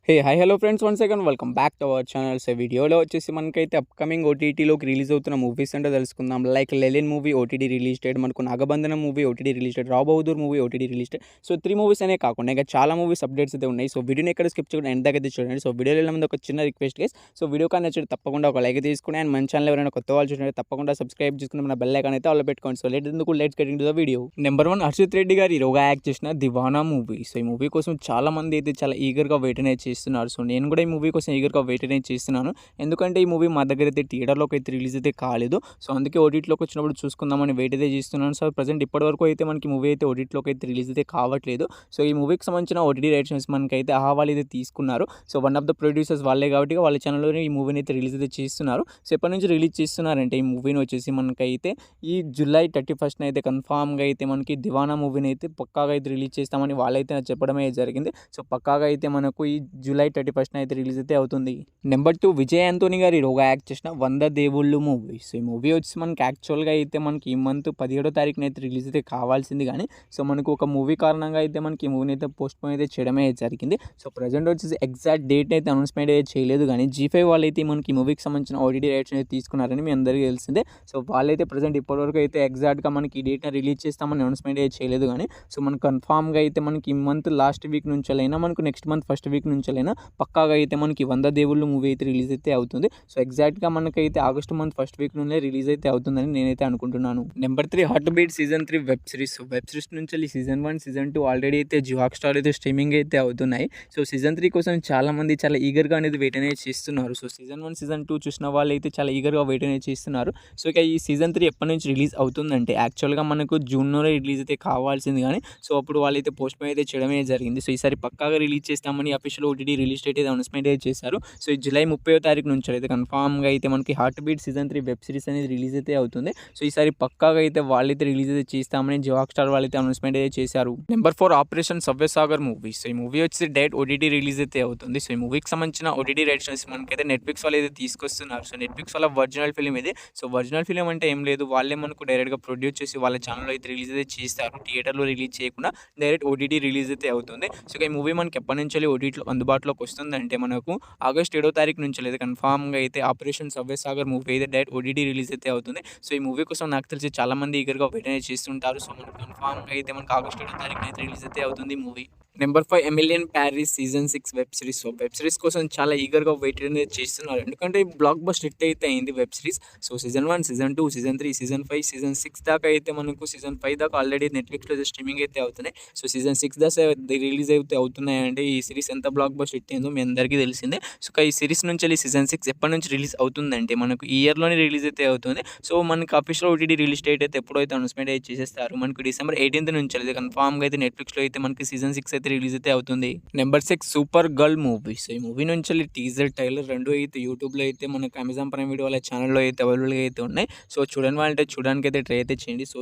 Hey hi hello friends, once again welcome back to our channel. So వీడియోలో వచ్చేసి మనకైతే upcoming ఓటీటీలోకి release అవుతున్న మూవీస్ అంటే తెలుసుకుందాం. లైక్ లెలిన్ మూవీ ఓటీటీ రిలీజ్ డేట్, మనకు Nagabandhanam movie OTT release date, Rao Bahadur movie OTT release date. So 3 movies అనే కాకుండా ఇంకా చాలా మూవీస్ అప్డేట్స్ అయితే ఉన్నాయి. సో వీడియోని ఎక్కడ స్కిప్ చేయకుండా ఎండ్ దాకా అయితే చూడండి. సో వీడియోలో వెళ్ళే ముందు ఒక చిన్న రిక్వెస్ట్ గైస్, సో వీడియో కానీ నచ్చితే తప్పకుండా ఒక లైక్ తీసుకుని, అండ్ మన ఛానల్ ఎవరైనా కొత్త వాళ్ళు చూసినట్టు తప్పకుండా సబ్స్క్రైబ్ చేసుకుని మన బెల్ ఐకాన్ అయితే ఆల్ పెట్టుకోండి. So let's get into the video. Number 1, Harshit Reddy garu హీరోగా యాక్ట్ చేసిన దివానా మూవీ. సో ఈ మూవీ కోసం చాలా మంది అయితే చాలా ఈగర్గా వెయిట్ అనేది చేస్తున్నారు. సో నేను కూడా ఈ మూవీ కోసం ఈగర్గా వెయిట్ అనేది చేస్తున్నాను. ఎందుకంటే ఈ మూవీ మా దగ్గర అయితే థియేటర్లోకి అయితే రిలీజ్ అయితే కాలేదు. సో అందుకే ఓటీటీలోకి వచ్చినప్పుడు చూసుకుందామని వెయిట్ అయితే చేస్తున్నాను. సో ప్రజెంట్ ఇప్పటివరకు అయితే మనకి మూవీ అయితే ఓటీటీలోకి అయితే రిలీజ్ అయితే కావట్లేదు. సో ఈ మూవీకి సంబంధించిన ఓటీటీ రైట్స్ మనకైతే వాళ్ళు అయితే తీసుకున్నారు. So one of the producers వాళ్ళే కాబట్టి వాళ్ళ ఛానల్లోనే ఈ మూవీని అయితే రిలీజ్ అయితే చేస్తున్నారు. సో ఎప్పటి నుంచి రిలీజ్ చేస్తున్నారంటే ఈ మూవీని వచ్చేసి మనకైతే ఈ జూలై 31st అయితే కన్ఫామ్గా అయితే మనకి దివానా మూవీని అయితే పక్కాగా అయితే రిలీజ్ చేస్తామని వాళ్ళైతే చెప్పడమే జరిగింది. సో పక్కాగా అయితే మనకు ఈ జూలై 31st అయితే రిలీజ్ అయితే అవుతుంది. నెంబర్ 2, విజయ్ ఆంటోనీ గారు హీరోగా యాక్ట్ చేసిన 100 దేవుళ్ళు మూవీ. సో ఈ మూవీ వచ్చి మనకి యాక్చువల్గా అయితే మనకి ఈ మంత్ 17వ తారీఖున అయితే రిలీజ్ అయితే కావాల్సింది, కానీ సో మనకు ఒక మూవీ కారణంగా అయితే మనకి ఈ మూవీని అయితే పోస్ట్పోన్ అయితే చేయడమే జరిగింది. సో ప్రజెంట్ వచ్చేసి ఎగ్జాక్ట్ డేట్ అయితే అనౌన్స్మెంట్ అయితే చేయలేదు, కానీ G5 వాళ్ళు అయితే మనకి మూవీకి సంబంధించిన ఓటీటీ రైట్స్ అయితే తీసుకున్నారని మీ అందరికీ తెలిసిందే. సో వాళ్ళైతే ప్రజెంట్ ఇప్పటివరకు అయితే ఎగ్జాక్ట్గా మనకి ఈ డేట్ని రిలీజ్ చేస్తామని అనౌన్స్మెంట్ అయితే చేయలేదు, కానీ సో మనకు కన్ఫామ్గా అయితే మనకి ఈ మంత్ లాస్ట్ వీక్ నుంచెలైనా మనకు నెక్స్ట్ మంత్ ఫస్ట్ వీక్ నుంచెలైనా పక్కాగా అయితే మనకి 100 దేవుళ్ళు మూవీ అయితే రిలీజ్ అయితే అవుతుంది. సో ఎగ్జాక్ట్గా మనకైతే ఆగస్ట్ మంత్ ఫస్ట్ వీక్ నుండే రిలీజ్ అయితే అవుతుందని నేనైతే అనుకుంటున్నాను. Number 3, heart beat season 3 web series. So web series నుంచి సీజన్ 1 సీజన్ 2 ఆల్రెడీ అయితే జియో హాట్‌స్టార్ అయితే స్ట్రీమింగ్ అయితే అవుతున్నాయి. సో సీజన్ 3 కోసం చాలామంది చాలా ఈగర్గా అనేది వెయిట్ అనేది చేస్తున్నారు. సో సీజన్ 1 సీజన్ 2 చూసిన వాళ్ళు అయితే చాలా ఈగర్గా వెయిట్ అనేది చేస్తున్నారు. సో ఇక ఈ సీజన్ 3 ఎప్పటి నుంచి రిలీజ్ అవుతుందంటే యాక్చువల్గా మనకు జూన్లోనే రిలీజ్ అయితే కావాల్సింది, కానీ సో అప్పుడు వాళ్ళైతే పోస్ట్పోన్ అయితే చేయడమే జరిగింది. సో ఈసారి పక్కాగా రిలీజ్ చేస్తామని అఫీషియల్ ఓటీటీ రిలీజ్ డేట్ అయితే అనౌన్స్మెంట్ అయితే చేశారు. సో ఈ జూలై 30వ తారీఖు నుంచి అయితే కన్ఫామ్గా అయితే మనకి heart beat season 3 web series అనేది రిలీజ్ అయితే అవుతుంది. సో ఈసారి పక్కాగా అయితే వాళ్ళైతే రిలీజ్ అయితే చేస్తామని జియో హాట్‌స్టార్ వాళ్ళైతే అనౌన్స్మెంట్ అయితే చేశారు. Number 4, operation Savyasagar movie. So ఈ మూవీ వచ్చి డైరెక్ట్ ఓటీటీ రిలీజ్ అయితే అవుతుంది. సో ఈ మూవీకి సంబంధించిన ఓటీటీ రైట్స్ మనకైతే నెట్ఫ్లిక్స్ వాళ్ళు అయితే తీసుకొస్తున్నారు. సో నెట్ఫ్లిక్స్ వాళ్ళ ఒరిజినల్ ఫిలిం ఇది. సో ఒరిజినల్ ఫిలిం అంటే ఏం లేదు, వాళ్ళే మనకు డైరెక్ట్గా ప్రొడ్యూస్ చేసి వాళ్ళ ఛానల్లో అయితే రిలీజ్ అయితే చేస్తారు. థియేటర్లో రిలీజ్ చేయకుండా డైరెక్ట్ ఓటీటీ రిలీజ్ అయితే అవుతుంది. సో ఈ మూవీ మనకి ఎప్పటి నుంచి ఓటీటీలో అందుబాటులోకి వస్తుందంటే మనకు ఆగస్ట్ 7వ తారీఖు నుంచి అయితే కన్ఫామ్గా అయితే ఆపరేషన్ సవ్యసాగర్ మూవీ అయితే డైరెక్ట్ ఓటీటీ రిలీజ్ అయితే అవుతుంది. సో ఈ మూవీ కోసం నాకు తెలిసి చాలా మంది ఈగర్గా వెయిట్ అనేది చేస్తుంటారు. సో మనకు కన్ఫామ్గా అయితే మనకు ఆగస్ట్ 7వ తారీఖున అయితే రిలీజ్ అయితే అవుతుంది movie. Number 5, Emily in Paris season 6 web series. So web series కోసం చాలా ఈగర్గా వెయిట్ అనేది చేస్తున్నారు, ఎందుకంటే బ్లాక్ బస్టర్ హిట్ అయితే అయింది web series. So season 1 season 2 season 3 season 5 season 6 దాకా అయితే మనకు సీజన్ 5 దాకా ఆల్రెడీ నెట్ఫ్లిక్స్లో అయితే స్ట్రీమింగ్ అయితే అవుతున్నాయి. సో సీజన్ 6 దాకా రిలీజ్ అయితే అవుతున్నాయంటే ఈ సిరీస్ ఎంత బ్లాక్ బస్టర్ హిట్ అయిందో మీ అందరికీ తెలిసిందే. సో ఈ సిరీస్ నుంచి సీజన్ 6 ఎప్పటి నుంచి రిలీజ్ అవుతుందంటే మనకు ఈ ఇయర్లోనే రిలీజ్ అయితే అవుతుంది. సో మనకు అఫీషియల్ ఓటీటీ రిలీజ్ డేట్ అయితే ఎప్పుడైతే అనౌన్స్మెంట్ అయితే చేసేస్తారు, మనకు డిసెంబర్ 18th నుంచి అయితే కన్ఫామ్గా అయితే నెట్ఫ్లిక్స్లో అయితే మనకి సీజన్ 6 అయితే రిలీజ్ అయితే అవుతుంది. Number 6, super girl movie. So ఈ మూవీ నుంచి టీజర్ ట్రైలర్ రెండు అయితే యూట్యూబ్లో అయితే మనకు అమెజాన్ ప్రైమ్ వీడియో వాళ్ళ ఛానల్లో అయితే అవైలబుల్గా అయితే ఉన్నాయి. సో చూడని వాళ్ళంటే చూడడానికి అయితే ట్రై అయితే చేయండి. సో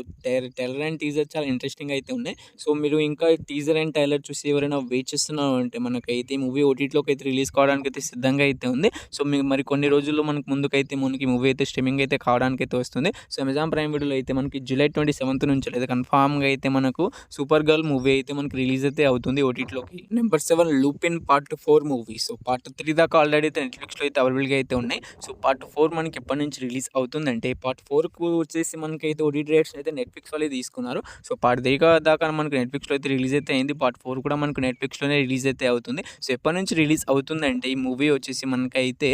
ట్రైలర్ అండ్ టీజర్ చాలా ఇంట్రెస్టింగ్ అయితే ఉన్నాయి. సో మీరు ఇంకా టీజర్ అండ్ ట్రైలర్ చూసి ఎవరైనా వెయిట్ చేస్తున్నారు అంటే మనకైతే ఈ మూవీ ఓటీటీలోకి అయితే రిలీజ్ కావడానికి అయితే సిద్ధంగా అయితే ఉంది. సో మీకు మరి కొన్ని రోజుల్లో మనకు ముందుకైతే మనకి మూవీ అయితే స్ట్రీమింగ్ అయితే కావడానికి అయితే వస్తుంది. సో అమెజాన్ ప్రైమ్ వీడియోలో అయితే మనకి జూలై 27th నుంచి అయితే కన్ఫామ్గా అయితే మనకు సూపర్ గర్ల్ మూవీ అయితే మనకి రిలీజ్ అయితే అవుతుంది ఓటీటీలోకి. Number 7, Lupin part 4 movie. So part 3 దాకా ఆల్రెడీ అయితే నెట్ఫ్లిక్స్లో అయితే అవైలబుల్గా అయితే ఉన్నాయి. సో పార్ట్ 4 మనకి ఎప్పటి నుంచి రిలీజ్ అవుతుందంటే పార్ట్ 4కు వచ్చేసి మనకైతే ఓటీటీ రైట్స్ అయితే నెట్ఫ్లిక్స్ వాళ్ళే తీసుకున్నారు. సో పార్ట్ 3 దాకా మనకు నెట్ఫ్లిక్స్లో అయితే రిలీజ్ అయితే అయింది. పార్ట్ 4 కూడా మనకు నెట్ఫ్లిక్స్లోనే రిలీజ్ అయితే అవుతుంది. సో ఎప్పటి నుంచి రిలీజ్ అవుతుందంటే ఈ మూవీ వచ్చేసి మనకైతే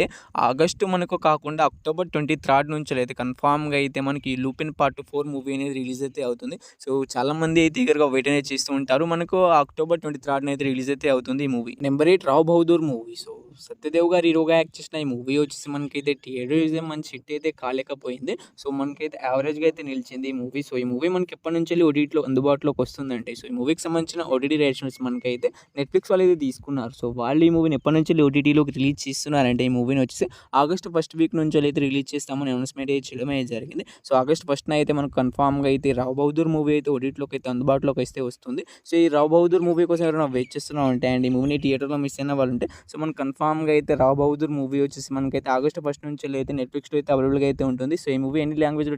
ఆగస్టు మనకు కాకుండా అక్టోబర్ 23rd నుంచి అయితే కన్ఫామ్గా అయితే మనకి లూపిన్ పార్ట్ 4 మూవీ అనేది రిలీజ్ అయితే అవుతుంది. సో చాలామంది అయితే ఈగర్గా వెయిట్ అనేది చేస్తూ ఉంటారు. మనకు అక్టోబర్ 23rd అయితే రిలీజ్ అయితే అవుతుంది ఈ movie. Number 8, Rao Bahadur movie. So Satyadev గారు హీరోగా యాక్ట్ చేసిన ఈ మూవీ వచ్చేసి మనకైతే థియేటర్ మంచి హిట్ అయితే కాలేకపోయింది. సో మనకైతే యావరేజ్గా అయితే నిలిచింది ఈ మూవీ. సో ఈ మూవీ మనకి ఎప్పటి నుంచి ఓటీటీలో అందుబాటులోకి వస్తుందంటే సో ఈ మూవీకి సంబంధించిన ఓటీటీ రైట్స్ మనకైతే నెట్ఫ్లిక్స్ వాళ్ళు అయితే తీసుకున్నారు. సో వాళ్ళు ఈ మూవీని ఎప్పటి నుంచి ఓటీటీలోకి రిలీజ్ చేస్తున్నారంటే ఈ మూవీని వచ్చేసి ఆగస్ట్ ఫస్ట్ వీక్ నుంచి అయితే రిలీజ్ చేస్తామని అనౌన్స్మెంట్ అయితే చేయడమే జరిగింది. సో ఆగస్ట్ 1st అయితే మనకు కన్ఫామ్గా అయితే రావ్ బహదూర్ మూవీ అయితే ఓటీటీలోకి అయితే అందుబాటులోకి అయితే వస్తుంది. సో ఈ రావ్ బహదూర్ మూవీ కోసం ఎవరైనా వెయిట్ చేస్తున్నాం అంటే అండ్ ఈ మూవీని థియేటర్లో మిస్ అయిన వాళ్ళు ఉంటే సో మనకు కన్ఫామ్ కన్ఫామ్‌గా అయితే 'రావ్ బహదూర్' మూవీ వచ్చేసి మనకైతే ఆగస్ట్ 1 నుంచి అయితే నెట్‌ఫ్లిక్స్‌లో అయితే అవైలబుల్‌గా అయితే ఉంటుంది. సో, ఈ మూవీ అన్ని లాంగ్వేజ్‌లో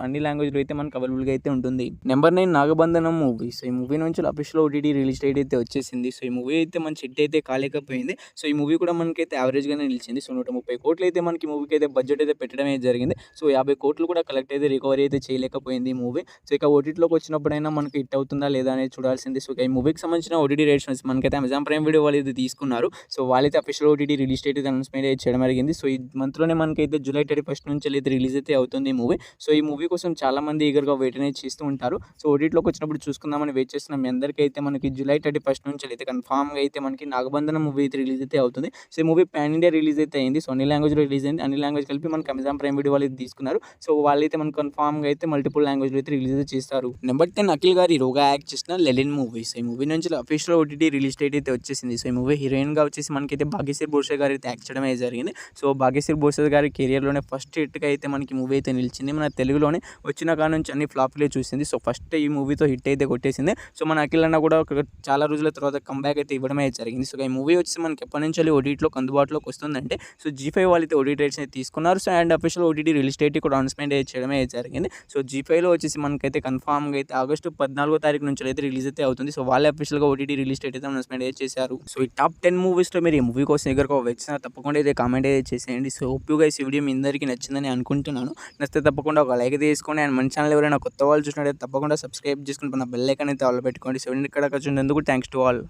అన్ని లాంగ్వేజ్‌లో అయితే మనకు అవైలబుల్‌గా అయితే ఉంటుంది. Number 9 Nagabandhanam movie. సో, ఈ మూవీ నుంచి అఫీషియల్ ఓటీటీ రిలీజ్ డేట్ అయితే వచ్చేసింది. సో, ఈ మూవీ అయితే మంచి హిట్ అయితే కాలేకపోయింది. సో, ఈ మూవీ కూడా మనకైతే యావరేజ్‌గానే నిలిచింది. సో, 130 కోట్లు అయితే మనకి మూవీకి అయితే బడ్జెట్ అయితే పెట్టడమే జరిగింది. సో, 50 కోట్లు కూడా కలెక్ట్ అయితే రికవరీ అయితే చేయలేకపోయింది ఈ మూవీ. సో, ఇక ఓటీటీలోకి వచ్చినప్పుడైనా మనకి హిట్ అవుతుందా లేదా అనేది చూడాల్సింది. సో, ఈ మూవీకి సంబంధించిన ఓటీటీ రేట్స్ మనకైతే అమెజాన్ ప్రైమ్ వీడియో వాళ్ళు ఇది తీసుకున్నారు. సో, వాళ్ళైతే అఫీషియల్ ఓటీటీ రిలీజ్ డేట్ అయితే అనౌన్స్‌మెంట్ అయితే చేయడం జరిగింది. సో, ఈ మంత్‌లోనే మనకైతే జూలై 31 నుంచి అయితే రిలీజ్ అయితే అవుతుంది ఈ మూవీ. సో, ఈ మూవీ కోసం చాలామంది ఈగర్‌గా వెయిట్ అనేది చేస్తూ ఉంటారు. సో, ఓటీటీలోకి వచ్చినప్పుడు చూసుకుందామని వెయిట్ చేస్తున్న మీ అందరికీ అయితే మనకి జూలై 31 నుంచి అయితే కన్ఫామ్‌గా అయితే మనకి నాగబంధనం మూవీ అయితే రిలీజ్ అయితే అవుతుంది. సో, ఈ మూవీ పాన్ ఇండియా రిలీజ్ అయితే అయింది. సో, అన్ని లాంగ్వేజ్‌లో రిలీజ్ అయింది. అన్ని లాంగ్వేజ్ కలిపి మనకి అమెజాన్ ప్రైమ్ వీడియో వాళ్ళు ఇది తీసుకున్నారు. సో, వాళ్ళైతే మనకు కన్ఫామ్‌గా అయితే మల్టిపుల్ లాంగ్వేజ్‌లో అయితే రిలీజ్ అయితే చేస్తారు. నెంబర్ 10 అఖిల్ గారు హీరోగా యాక్ట్ చేసిన 'లెలిన్' మూవీ. సో, ఈ మూవీ నుంచి అఫీషియల్ ఓటీటీ రిలీజ్ డేట్ అయితే వచ్చేసింది. సో, ఈ మూవీ హీరోయిన్‌గా వచ్చేసి మనకైతే భాగ్యశ్రీ భోసే గారు అయితే యాక్ట్ చేయడం అయితే జరిగింది. సో, భాగ్యశ్రీ భోసే గారి కెరియర్‌లోనే ఫస్ట్ హిట్‌గా అయితే మనకి మూవీ అయితే నిలిచింది. మన తెలుగులోనే వచ్చిన కాడ నుంచి అన్ని ఫ్లాప్‌లే చూసింది. సో, ఫస్ట్ ఈ మూవీతో హిట్ అయితే కొట్టేసింది. సో, మన అఖిల్ అన్న కూడా చాలా రోజుల తర్వాత కంబ్యాక్ అయితే ఇవ్వడం అయితే జరిగింది. సో, ఈ మూవీ వచ్చి మనకి ఎప్పటి నుంచి ఓటీటీలోకి అందుబాటులోకి వస్తుందంటే సో, జీ5 వాళ్ళు అయితే ఓటీటీ రైట్స్ అయితే తీసుకున్నారు. So, and official OTT release date కూడా అనౌన్స్‌మెంట్ అయితే చేయడం అయితే జరిగింది. సో, జీ5లో వచ్చేసి మనకైతే కన్ఫామ్‌గా అయితే ఆగస్టు 14వ తారీఖు నుంచి అయితే రిలీజ్ అయితే అవుతుంది. సో, వాళ్ళే అఫీషియల్‌గా ఓటీటీ రిలీజ్ డేట్ అయితే అనౌన్స్‌మెంట్ అయితే చేశారు. సో, ఈ టాప్ 10 మూవీస్‌లో మీరు ఈ మూవీ కోసం ఎగరగా వచ్చినా తప్పకుండా అయితే కామెంట్ అయితే చేసేయండి. సో, హోప్ యూ గైస్ ఈ వీడియో మీ అందరికీ నచ్చిందని అనుకుంటున్నాను. నచ్చితే తప్పకుండా ఒక లైక్ తీసుకోండి. అండ్ మన ఛానల్ ఎవరైనా కొత్త వాళ్ళు చూసినట్లయితే తప్పకుండా సబ్స్క్రైబ్ చేసుకుని పక్కన బెల్ ఐకాన్ అయితే ఆల్ పెట్టుకోండి. సో, ఇక్కడ చూసినందుకు థ్యాంక్స్ టు ఆల్.